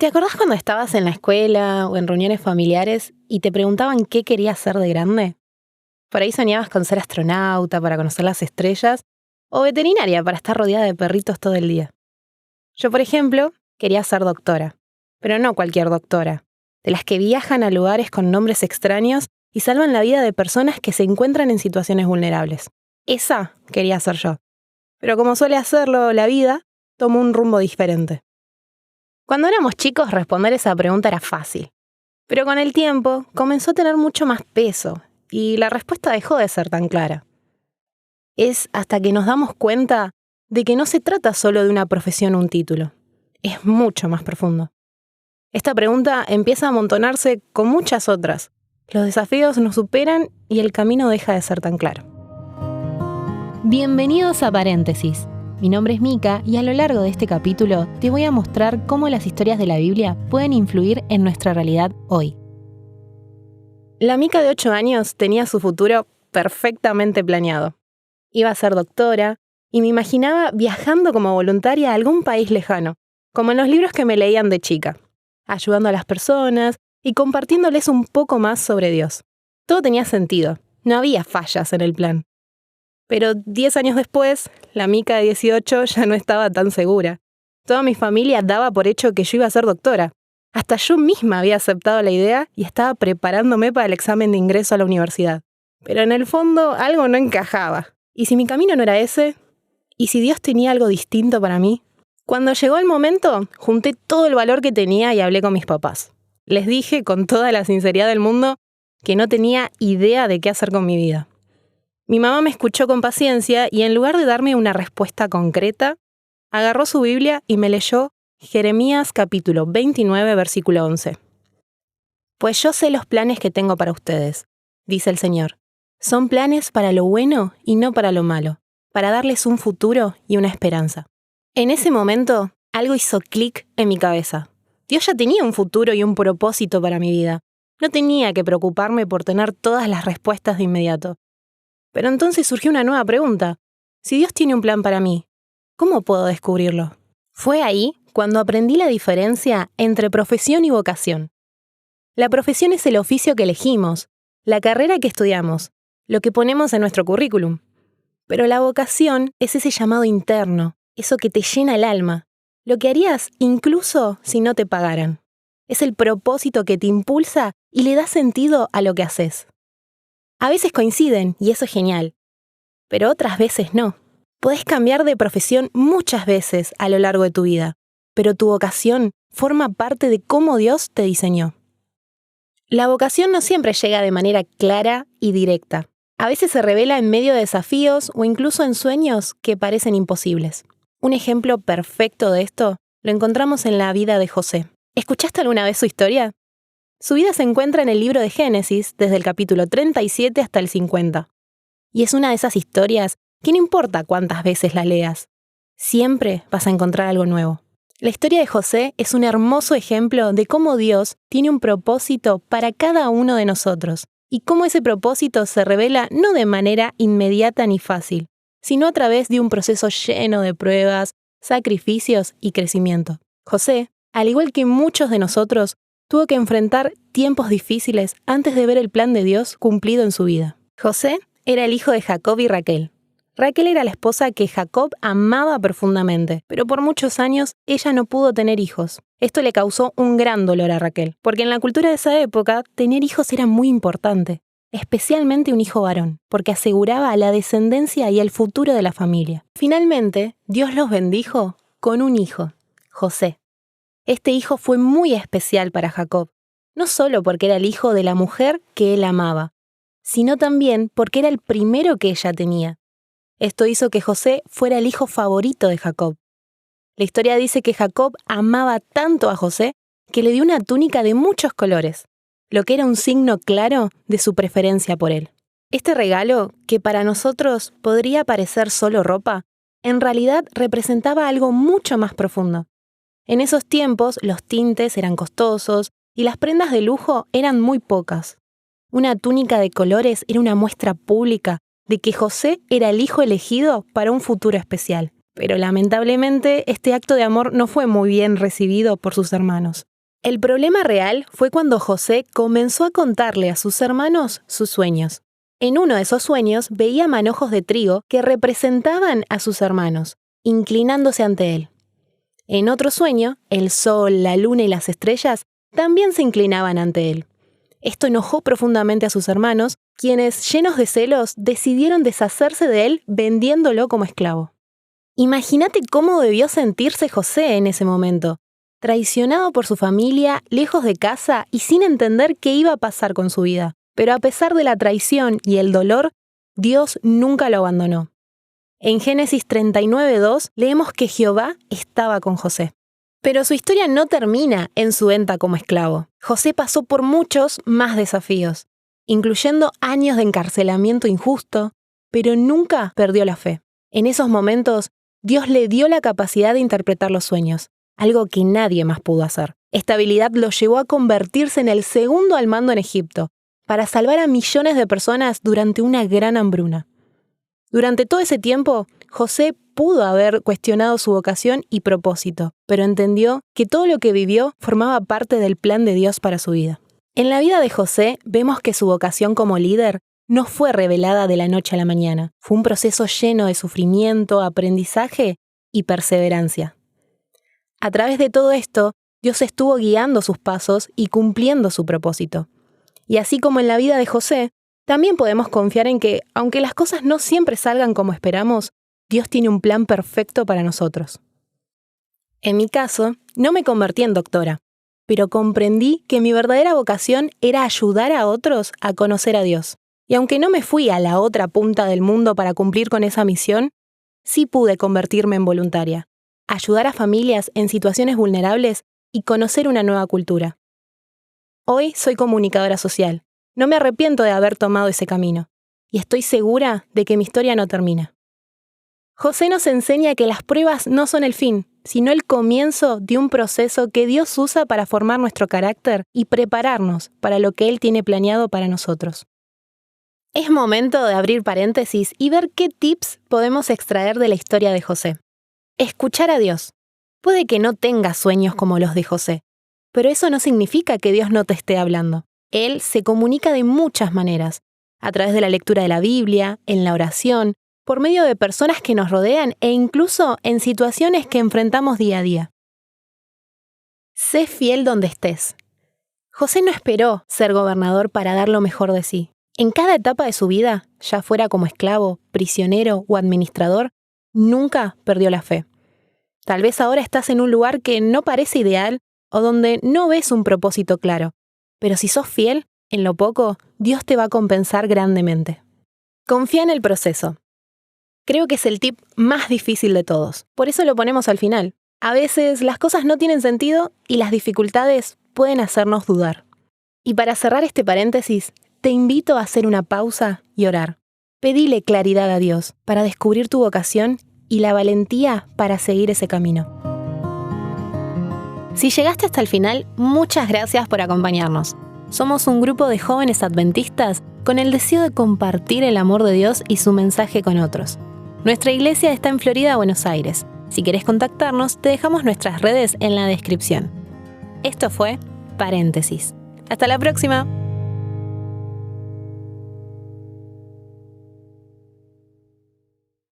¿Te acordás cuando estabas en la escuela o en reuniones familiares y te preguntaban qué querías ser de grande? Por ahí soñabas con ser astronauta para conocer las estrellas o veterinaria para estar rodeada de perritos todo el día. Yo, por ejemplo, quería ser doctora, pero no cualquier doctora, de las que viajan a lugares con nombres extraños y salvan la vida de personas que se encuentran en situaciones vulnerables. Esa quería ser yo. Pero como suele hacerlo la vida, tomó un rumbo diferente. Cuando éramos chicos, responder esa pregunta era fácil. Pero con el tiempo, comenzó a tener mucho más peso y la respuesta dejó de ser tan clara. Es hasta que nos damos cuenta de que no se trata solo de una profesión o un título. Es mucho más profundo. Esta pregunta empieza a amontonarse con muchas otras. Los desafíos nos superan y el camino deja de ser tan claro. Bienvenidos a Paréntesis. Mi nombre es Mika y a lo largo de este capítulo te voy a mostrar cómo las historias de la Biblia pueden influir en nuestra realidad hoy. La Mika de 8 años tenía su futuro perfectamente planeado. Iba a ser doctora y me imaginaba viajando como voluntaria a algún país lejano, como en los libros que me leían de chica, ayudando a las personas y compartiéndoles un poco más sobre Dios. Todo tenía sentido, no había fallas en el plan. Pero 10 años después, la Mika de 18 ya no estaba tan segura. Toda mi familia daba por hecho que yo iba a ser doctora. Hasta yo misma había aceptado la idea y estaba preparándome para el examen de ingreso a la universidad. Pero en el fondo algo no encajaba. ¿Y si mi camino no era ese? ¿Y si Dios tenía algo distinto para mí? Cuando llegó el momento, junté todo el valor que tenía y hablé con mis papás. Les dije con toda la sinceridad del mundo que no tenía idea de qué hacer con mi vida. Mi mamá me escuchó con paciencia y en lugar de darme una respuesta concreta, agarró su Biblia y me leyó Jeremías capítulo 29, versículo 11. Pues yo sé los planes que tengo para ustedes, dice el Señor. Son planes para lo bueno y no para lo malo, para darles un futuro y una esperanza. En ese momento, algo hizo clic en mi cabeza. Dios ya tenía un futuro y un propósito para mi vida. No tenía que preocuparme por tener todas las respuestas de inmediato. Pero entonces surgió una nueva pregunta. Si Dios tiene un plan para mí, ¿cómo puedo descubrirlo? Fue ahí cuando aprendí la diferencia entre profesión y vocación. La profesión es el oficio que elegimos, la carrera que estudiamos, lo que ponemos en nuestro currículum. Pero la vocación es ese llamado interno, eso que te llena el alma, lo que harías incluso si no te pagaran. Es el propósito que te impulsa y le da sentido a lo que haces. A veces coinciden, y eso es genial, pero otras veces no. Podés cambiar de profesión muchas veces a lo largo de tu vida, pero tu vocación forma parte de cómo Dios te diseñó. La vocación no siempre llega de manera clara y directa. A veces se revela en medio de desafíos o incluso en sueños que parecen imposibles. Un ejemplo perfecto de esto lo encontramos en la vida de José. ¿Escuchaste alguna vez su historia? Su vida se encuentra en el libro de Génesis, desde el capítulo 37 hasta el 50. Y es una de esas historias que no importa cuántas veces la leas, siempre vas a encontrar algo nuevo. La historia de José es un hermoso ejemplo de cómo Dios tiene un propósito para cada uno de nosotros, y cómo ese propósito se revela no de manera inmediata ni fácil, sino a través de un proceso lleno de pruebas, sacrificios y crecimiento. José, al igual que muchos de nosotros, tuvo que enfrentar tiempos difíciles antes de ver el plan de Dios cumplido en su vida. José era el hijo de Jacob y Raquel. Raquel era la esposa que Jacob amaba profundamente, pero por muchos años ella no pudo tener hijos. Esto le causó un gran dolor a Raquel, porque en la cultura de esa época, tener hijos era muy importante, especialmente un hijo varón, porque aseguraba la descendencia y el futuro de la familia. Finalmente, Dios los bendijo con un hijo, José. Este hijo fue muy especial para Jacob, no solo porque era el hijo de la mujer que él amaba, sino también porque era el primero que ella tenía. Esto hizo que José fuera el hijo favorito de Jacob. La historia dice que Jacob amaba tanto a José que le dio una túnica de muchos colores, lo que era un signo claro de su preferencia por él. Este regalo, que para nosotros podría parecer solo ropa, en realidad representaba algo mucho más profundo. En esos tiempos, los tintes eran costosos y las prendas de lujo eran muy pocas. Una túnica de colores era una muestra pública de que José era el hijo elegido para un futuro especial. pero lamentablemente este acto de amor no fue muy bien recibido por sus hermanos. El problema real fue cuando José comenzó a contarle a sus hermanos sus sueños. En uno de esos sueños veía manojos de trigo que representaban a sus hermanos, inclinándose ante él. En otro sueño, el sol, la luna y las estrellas también se inclinaban ante él. Esto enojó profundamente a sus hermanos, quienes, llenos de celos, decidieron deshacerse de él vendiéndolo como esclavo. Imagínate cómo debió sentirse José en ese momento, traicionado por su familia, lejos de casa y sin entender qué iba a pasar con su vida. Pero a pesar de la traición y el dolor, Dios nunca lo abandonó. En Génesis 39:2 leemos que Jehová estaba con José. Pero su historia no termina en su venta como esclavo. José pasó por muchos más desafíos, incluyendo años de encarcelamiento injusto, pero nunca perdió la fe. En esos momentos, Dios le dio la capacidad de interpretar los sueños, algo que nadie más pudo hacer. Esta habilidad lo llevó a convertirse en el segundo al mando en Egipto, para salvar a millones de personas durante una gran hambruna. Durante todo ese tiempo, José pudo haber cuestionado su vocación y propósito, pero entendió que todo lo que vivió formaba parte del plan de Dios para su vida. En la vida de José vemos que su vocación como líder no fue revelada de la noche a la mañana. Fue un proceso lleno de sufrimiento, aprendizaje y perseverancia. A través de todo esto, Dios estuvo guiando sus pasos y cumpliendo su propósito. Y así como en la vida de José, también podemos confiar en que, aunque las cosas no siempre salgan como esperamos, Dios tiene un plan perfecto para nosotros. En mi caso, no me convertí en doctora, pero comprendí que mi verdadera vocación era ayudar a otros a conocer a Dios. Y aunque no me fui a la otra punta del mundo para cumplir con esa misión, sí pude convertirme en voluntaria, ayudar a familias en situaciones vulnerables y conocer una nueva cultura. Hoy soy comunicadora social. No me arrepiento de haber tomado ese camino, y estoy segura de que mi historia no termina. José nos enseña que las pruebas no son el fin, sino el comienzo de un proceso que Dios usa para formar nuestro carácter y prepararnos para lo que Él tiene planeado para nosotros. Es momento de abrir paréntesis y ver qué tips podemos extraer de la historia de José. Escuchar a Dios. Puede que no tengas sueños como los de José, pero eso no significa que Dios no te esté hablando. Él se comunica de muchas maneras, a través de la lectura de la Biblia, en la oración, por medio de personas que nos rodean e incluso en situaciones que enfrentamos día a día. Sé fiel donde estés. José no esperó ser gobernador para dar lo mejor de sí. En cada etapa de su vida, ya fuera como esclavo, prisionero o administrador, nunca perdió la fe. Tal vez ahora estás en un lugar que no parece ideal o donde no ves un propósito claro. Pero si sos fiel, en lo poco, Dios te va a compensar grandemente. Confía en el proceso. Creo que es el tip más difícil de todos. Por eso lo ponemos al final. A veces las cosas no tienen sentido y las dificultades pueden hacernos dudar. Y para cerrar este paréntesis, te invito a hacer una pausa y orar. Pedile claridad a Dios para descubrir tu vocación y la valentía para seguir ese camino. Si llegaste hasta el final, muchas gracias por acompañarnos. Somos un grupo de jóvenes adventistas con el deseo de compartir el amor de Dios y su mensaje con otros. Nuestra iglesia está en Florida, Buenos Aires. Si querés contactarnos, te dejamos nuestras redes en la descripción. Esto fue Paréntesis. ¡Hasta la próxima!